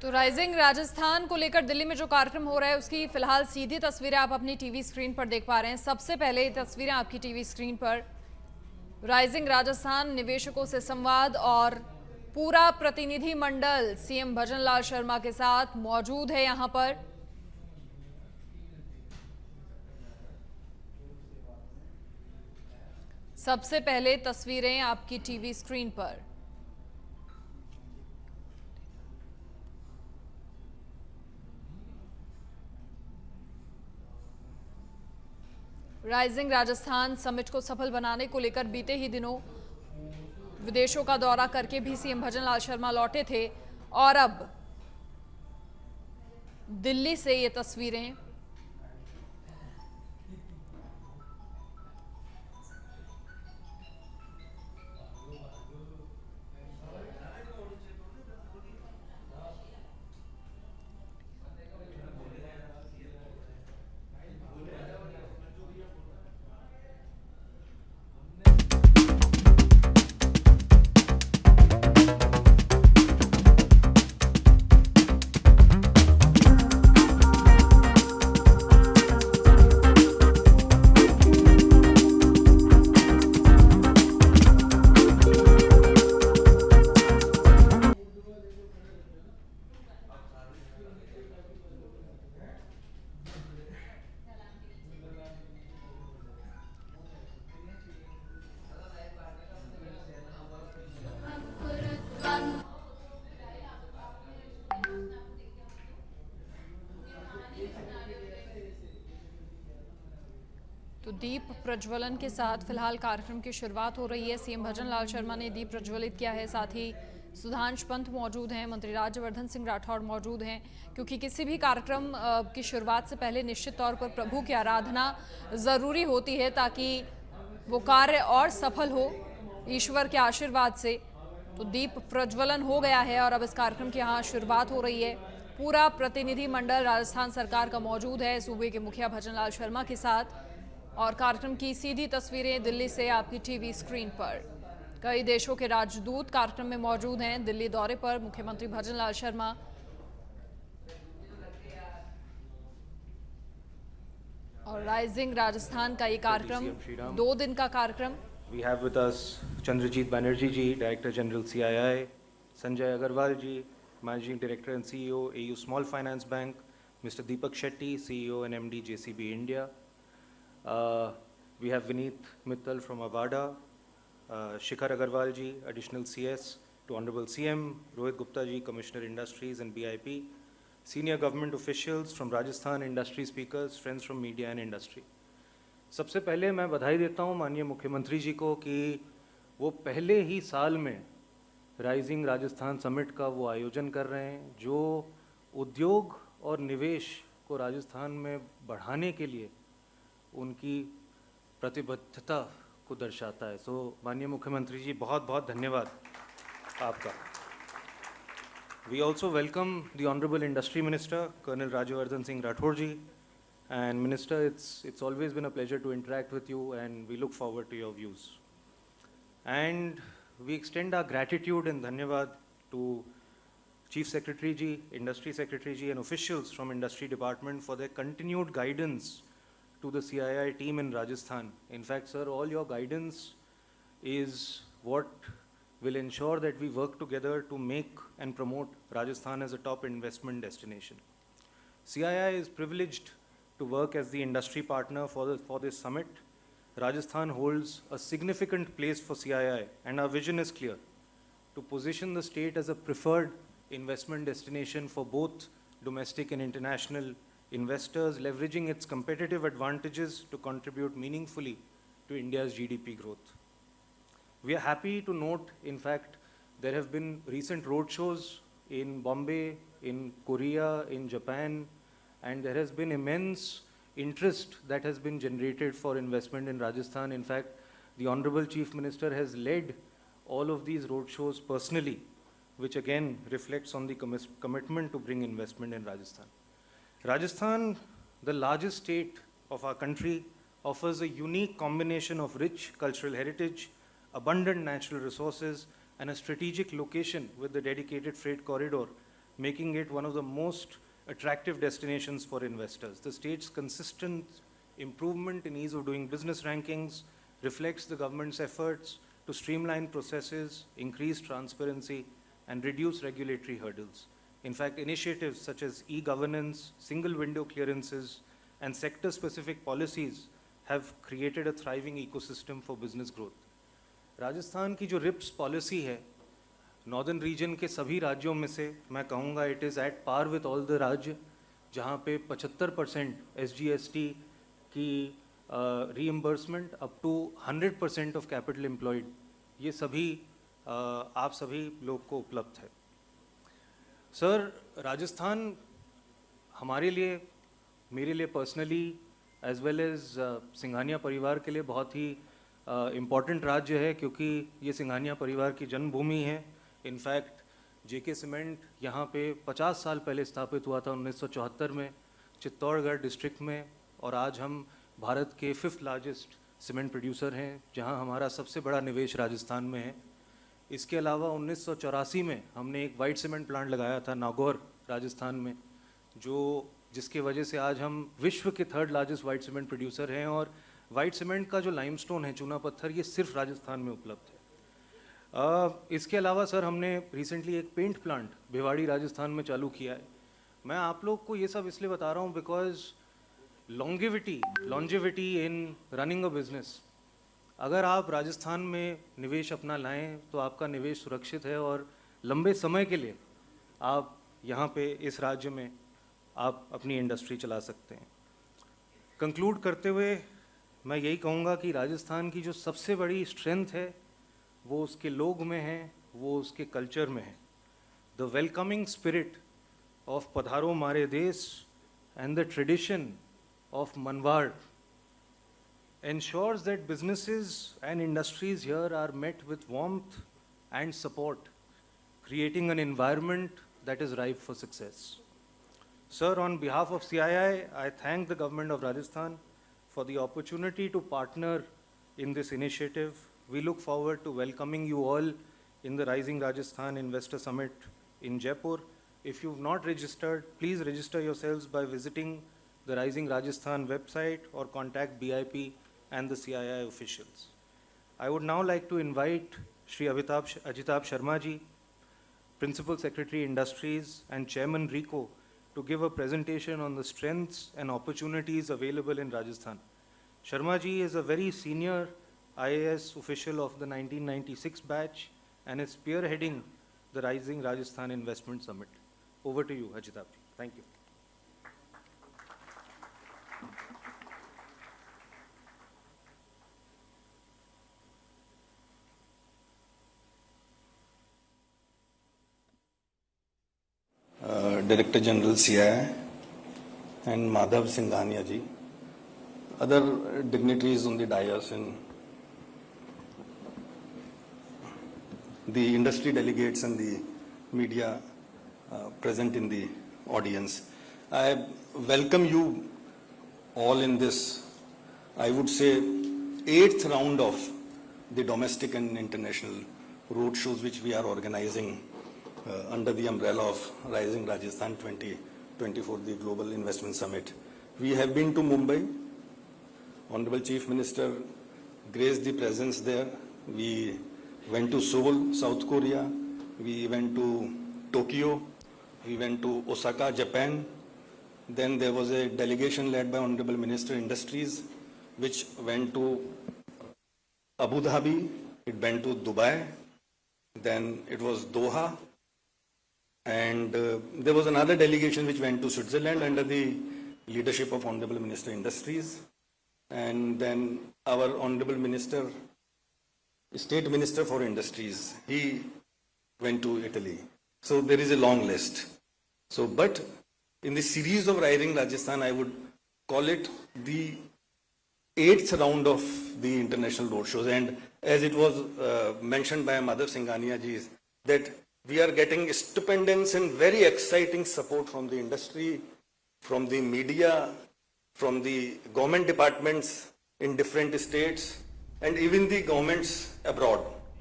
तो राइजिंग राजस्थान को लेकर दिल्ली में जो कार्यक्रम हो रहा है उसकी फिलहाल सीधी तस्वीरें आप अपनी टीवी स्क्रीन पर देख पा रहे हैं। सबसे पहले तस्वीरें आपकी टीवी स्क्रीन पर राइजिंग राजस्थान निवेशकों से संवाद और पूरा प्रतिनिधि मंडल सीएम भजनलाल शर्मा के साथ मौजूद है यहां पर। सबसे पहले तस्वीरें आपकी टीवी स्क्रीन पर। राइजिंग राजस्थान समिट को सफल बनाने को लेकर बीते ही दिनों विदेशों का दौरा करके भी सीएम भजनलाल शर्मा लौटे थे और अब दिल्ली से ये तस्वीरें तो दीप प्रज्वलन के साथ फिलहाल कार्यक्रम की शुरुआत हो रही है। सीएम भजनलाल शर्मा ने दीप प्रज्वलित किया है, साथ ही सुधांश पंत मौजूद हैं, मंत्री राज्यवर्धन सिंह राठौड़ मौजूद हैं, क्योंकि किसी भी कार्यक्रम की शुरुआत से पहले निश्चित तौर पर प्रभु की आराधना ज़रूरी होती है ताकि वो कार्य और सफल हो ईश्वर के आशीर्वाद से। तो दीप प्रज्वलन हो गया है और अब इस कार्यक्रम की यहाँ शुरुआत हो रही है। पूरा प्रतिनिधि मंडल राजस्थान सरकार का मौजूद है सूबे के मुखिया भजनलाल शर्मा के साथ और कार्यक्रम की सीधी तस्वीरें दिल्ली से आपकी टीवी स्क्रीन पर। कई देशों के राजदूत कार्यक्रम में मौजूद हैं। दिल्ली दौरे पर मुख्यमंत्री भजनलाल शर्मा और राइजिंग राजस्थान का ये कार्यक्रम 2 दिन का कार्यक्रम। We have with us Chandrajit Banerjee ji, Director General CII, Sanjay Agarwal ji, Managing Director and CEO AU Small Finance Bank, Mr. Deepak Shetty, CEO and MD JCB India. We have Vineet Mittal from Avada, Shikhar Agarwal ji, Additional CS to Honorable CM, Rohit Gupta ji, Commissioner Industries and BIP, Senior Government Officials from Rajasthan, Industry Speakers, Friends from Media and Industry. सबसे पहले मैं बधाई देता हूं माननीय मुख्यमंत्री जी को कि वो पहले ही साल में राइजिंग राजस्थान समिट का वो आयोजन कर रहे हैं जो उद्योग और निवेश को राजस्थान में बढ़ाने के लिए उनकी प्रतिबद्धता को दर्शाता है। सो माननीय मुख्यमंत्री जी बहुत बहुत धन्यवाद आपका। We also welcome the honourable industry minister colonel Rajyavardhan Singh Rathore ji. And Minister, it's always been a pleasure to interact with you and we look forward to your views. And we extend our gratitude and dhanyavad to Chief Secretary ji, Industry Secretary ji and officials from Industry Department for their continued guidance to the CII team in Rajasthan. In fact, sir, all your guidance is what will ensure that we work together to make and promote Rajasthan as a top investment destination. CII is privileged to work as the industry partner for this summit. Rajasthan holds a significant place for CII and our vision is clear, to position the state as a preferred investment destination for both domestic and international investors, leveraging its competitive advantages to contribute meaningfully to India's GDP growth. We are happy to note, in fact, there have been recent roadshows in Bombay, in Korea, in Japan, and there has been immense interest that has been generated for investment in Rajasthan. In fact, the Honorable Chief Minister has led all of these roadshows personally, which again reflects on the commitment to bring investment in Rajasthan. Rajasthan, the largest state of our country, offers a unique combination of rich cultural heritage, abundant natural resources, and a strategic location with the dedicated freight corridor making it one of the most attractive destinations for investors. The state's consistent improvement in ease of doing business rankings reflects the government's efforts to streamline processes, increase transparency, and reduce regulatory hurdles. In fact, initiatives such as e-governance, single window clearances, and sector-specific policies have created a thriving ecosystem for business growth. Rajasthan की जो RIPS policy है, northern region के सभी राज्यों में से मैं कहूँगा it is at par with all the राज्य, जहाँ पे 75% SGST की reimbursement up to 100% of capital employed, ये सभी आप सभी लोग को उपलब्ध है. सर, राजस्थान हमारे लिए, मेरे लिए personally as well as Singhania परिवार के लिए बहुत ही इम्पॉर्टेंट राज्य है, क्योंकि ये सिंघानिया परिवार की जन्मभूमि है. इनफैक्ट जेके सीमेंट यहाँ पे 50 साल पहले स्थापित हुआ था 1974 में चित्तौड़गढ़ डिस्ट्रिक्ट में, और आज हम भारत के 5th लार्जेस्ट सीमेंट प्रोड्यूसर हैं, जहाँ हमारा सबसे बड़ा निवेश राजस्थान में है. इसके अलावा 1984 में हमने एक वाइट सीमेंट प्लांट लगाया था नागौर राजस्थान में, जिसके वजह से आज हम विश्व के 3rd largest white cement producer हैं. और वाइट सीमेंट का जो लाइमस्टोन है, चूना पत्थर, ये सिर्फ राजस्थान में उपलब्ध है. इसके अलावा सर, हमने रिसेंटली एक पेंट प्लांट भिवाड़ी राजस्थान में चालू किया है. मैं आप लोग को ये सब इसलिए बता रहा हूँ because longevity in running a business, अगर आप राजस्थान में निवेश अपना लाएं तो आपका निवेश सुरक्षित है और लंबे समय के लिए आप यहाँ पे इस राज्य में आप अपनी इंडस्ट्री चला सकते हैं. कंक्लूड करते हुए मैं यही कहूँगा कि राजस्थान की जो सबसे बड़ी स्ट्रेंथ है वो उसके लोग में है, वो उसके कल्चर में है. द वेलकमिंग स्पिरिट ऑफ पधारो मारे देश एंड द ट्रेडिशन ऑफ मनवाड़ ensures that businesses and industries here are met with warmth and support, creating an environment that is ripe for success. Sir, on behalf of CII, I thank the government of Rajasthan for the opportunity to partner in this initiative. We look forward to welcoming you all in the Rising Rajasthan Investor Summit in Jaipur. If you've not registered, please register yourselves by visiting the Rising Rajasthan website or contact BIP and the CII officials. I would now like to invite Shri Ajitab Sharma ji, Principal Secretary Industries and Chairman RICO, to give a presentation on the strengths and opportunities available in Rajasthan. Sharma ji is a very senior IAS official of the 1996 batch and is spearheading the Rising Rajasthan Investment Summit. Over to you, Ajitab ji. Thank you. Director General CII and Madhav Singhania ji, other dignitaries on the dais and the industry delegates and the media present in the audience. I welcome you all in this, I would say, 8th round of the domestic and international road shows which we are organizing under the umbrella of Rising Rajasthan 2024, the Global Investment Summit. We have been to Mumbai. Honorable Chief Minister graced the presence there. We went to Seoul, South Korea. We went to Tokyo. We went to Osaka, Japan. Then there was a delegation led by Honorable Minister Industries, which went to Abu Dhabi. It went to Dubai. Then it was Doha. And there was another delegation which went to Switzerland under the leadership of Honorable Minister Industries. And then our Honorable Minister, State Minister for Industries, he went to Italy. So there is a long list. So, but in the series of Rising Rajasthan, I would call it the 8th round of the international roadshows. And as it was mentioned by Madhav Singhania ji, that we are getting stupendous and very exciting support from the industry, from the media, from the government departments in different states, and even the governments abroad.